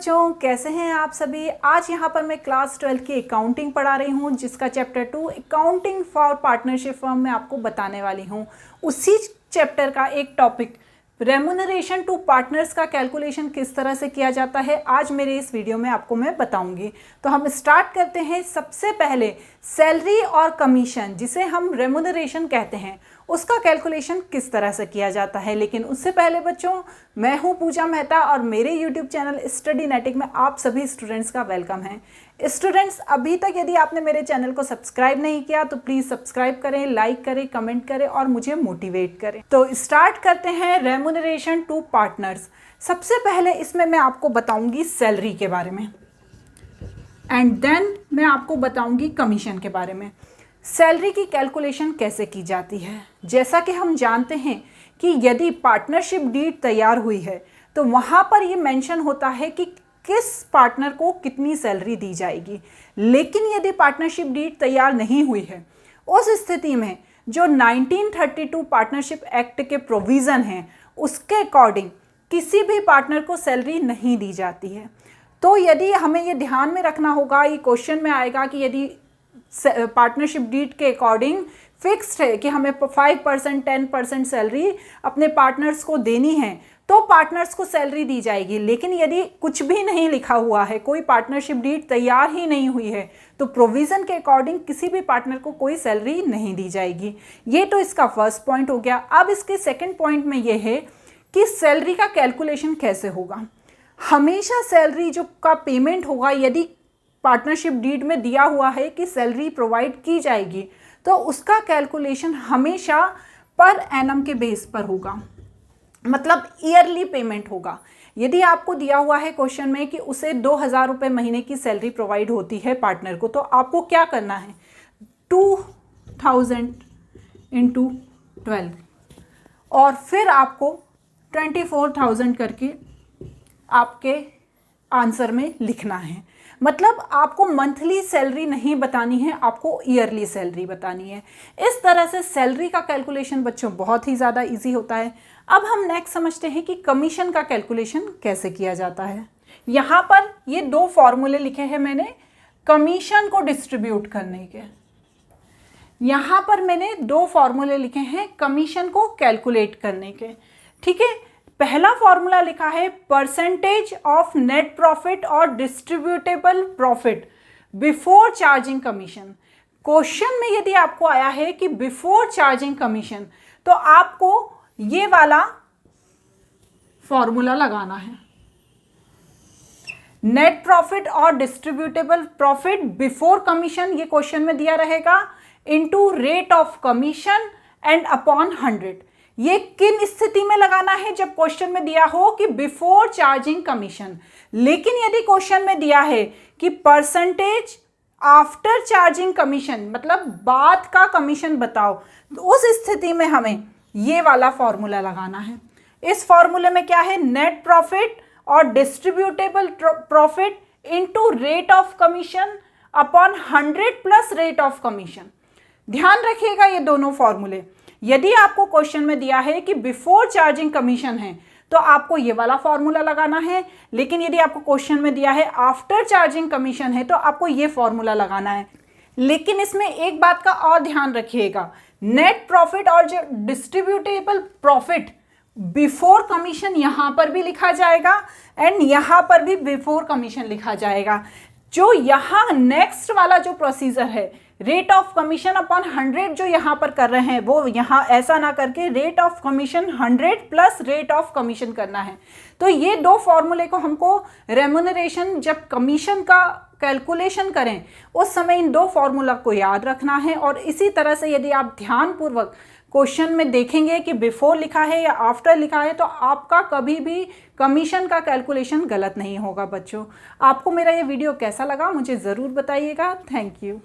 बच्चों, कैसे हैं आप सभी। आज यहाँ पर मैं क्लास 12 की अकाउंटिंग पढ़ा रही हूँ, जिसका chapter 2 accounting for partnership firm में आपको बताने वाली हूँ। उसी चैप्टर का एक टॉपिक रेम्यूनरेशन टू पार्टनर्स का कैलकुलेशन किस तरह से किया जाता है, आज मेरे इस वीडियो में आपको मैं बताऊंगी। तो हम स्टार्ट करते हैं। सबसे पहले सैलरी और कमीशन, जिसे हम रेम्यूनरेशन कहते हैं, उसका कैलकुलेशन किस तरह से किया जाता है। लेकिन उससे पहले बच्चों, मैं हूं पूजा मेहता और मेरे यूट्यूब चैनल स्टडीनेटिक में आप सभी स्टूडेंट्स का वेलकम है। स्टूडेंट्स, अभी तक यदि आपने मेरे चैनल को सब्सक्राइब नहीं किया तो प्लीज़ सब्सक्राइब करें, लाइक करें, कमेंट करें और मुझे मोटिवेट करें। तो स्टार्ट करते हैं रेम्यूनरेशन टू पार्टनर्स। सबसे पहले इसमें मैं आपको बताऊंगी सैलरी के बारे में एंड देन मैं आपको बताऊंगी कमीशन के बारे में। सैलरी की कैलकुलेशन कैसे की जाती है। जैसा कि हम जानते हैं कि यदि पार्टनरशिप डीड तैयार हुई है तो वहाँ पर ये मेंशन होता है कि किस पार्टनर को कितनी सैलरी दी जाएगी। लेकिन यदि पार्टनरशिप डीड तैयार नहीं हुई है, उस स्थिति में जो 1932 पार्टनरशिप एक्ट के प्रोविज़न हैं, उसके अकॉर्डिंग किसी भी पार्टनर को सैलरी नहीं दी जाती है। तो यदि हमें ये ध्यान में रखना होगा, ये क्वेश्चन में आएगा कि यदि पार्टनरशिप डीड के अकॉर्डिंग फिक्स्ड है कि हमें 5%, 10% सैलरी अपने पार्टनर्स को देनी है, तो पार्टनर्स को सैलरी दी जाएगी। लेकिन यदि कुछ भी नहीं लिखा हुआ है, कोई पार्टनरशिप डीड तैयार ही नहीं हुई है, तो प्रोविज़न के अकॉर्डिंग किसी भी पार्टनर को कोई सैलरी नहीं दी जाएगी। ये तो इसका फर्स्ट पॉइंट हो गया। अब इसके सेकंड पॉइंट में ये है कि सैलरी का कैलकुलेशन कैसे होगा। हमेशा सैलरी जो का पेमेंट होगा, यदि पार्टनरशिप डीड में दिया हुआ है कि सैलरी प्रोवाइड की जाएगी, तो उसका कैलकुलेशन हमेशा पर एनम के बेस पर होगा, मतलब ईयरली पेमेंट होगा। यदि आपको दिया हुआ है क्वेश्चन में कि उसे 2000 रुपये महीने की सैलरी प्रोवाइड होती है पार्टनर को, तो आपको क्या करना है, 2000 × 12 और फिर आपको 24,000 करके आपके आंसर में लिखना है। मतलब आपको मंथली सैलरी नहीं बतानी है, आपको ईयरली सैलरी बतानी है। इस तरह से सैलरी का कैलकुलेशन बच्चों बहुत ही ज़्यादा इजी होता है। अब हम नेक्स्ट समझते हैं कि कमीशन का कैलकुलेशन कैसे किया जाता है। यहाँ पर ये दो फॉर्मूले लिखे हैं मैंने कमीशन को डिस्ट्रीब्यूट करने के। यहाँ पर मैंने दो फॉर्मूले लिखे हैं कमीशन को कैलकुलेट करने के। ठीक है, पहला फॉर्मूला लिखा है परसेंटेज ऑफ नेट प्रॉफिट और distributable profit before charging commission. Question में यदि आपको आया है कि बिफोर चार्जिंग कमीशन, तो आपको ये वाला फॉर्मूला लगाना है। नेट प्रॉफिट और डिस्ट्रीब्यूटेबल प्रॉफिट बिफोर कमीशन, ये क्वेश्चन में दिया रहेगा, into rate of commission and upon 100। ये किन स्थिति में लगाना है, जब क्वेश्चन में दिया हो कि बिफोर चार्जिंग कमीशन। लेकिन यदि क्वेश्चन में दिया है कि परसेंटेज आफ्टर चार्जिंग कमीशन, मतलब बाद का कमीशन बताओ, तो उस स्थिति में हमें ये वाला फॉर्मूला लगाना है। इस फॉर्मूले में क्या है, नेट प्रॉफिट और distributable profit into rate of commission upon 100 plus rate of commission. ध्यान रखिएगा ये दोनों फॉर्मूले। यदि आपको क्वेश्चन में दिया है कि बिफोर चार्जिंग कमीशन है, तो आपको ये वाला फॉर्मूला लगाना है। लेकिन यदि आपको क्वेश्चन में दिया है आफ्टर चार्जिंग कमीशन है, तो आपको ये फॉर्मूला लगाना है। लेकिन इसमें एक बात का और ध्यान रखिएगा, नेट प्रॉफिट और जो डिस्ट्रीब्यूटेबल प्रॉफिट बिफोर कमीशन यहाँ पर भी लिखा जाएगा एंड यहाँ पर भी बिफोर कमीशन लिखा जाएगा। जो यहाँ नेक्स्ट वाला जो प्रोसीजर है, रेट ऑफ कमीशन अपॉन 100 जो यहाँ पर कर रहे हैं, वो यहाँ ऐसा ना करके rate of commission 100 plus rate of commission करना है। तो ये दो फॉर्मूले को हमको रेम्यूनरेशन जब कमीशन का कैलकुलेशन करें, उस समय इन दो फॉर्मूला को याद रखना है। और इसी तरह से यदि आप ध्यानपूर्वक क्वेश्चन में देखेंगे कि बिफोर लिखा है या आफ्टर लिखा है, तो आपका कभी भी कमीशन का कैलकुलेशन गलत नहीं होगा। बच्चों, आपको मेरा ये वीडियो कैसा लगा मुझे ज़रूर बताइएगा। Thank you.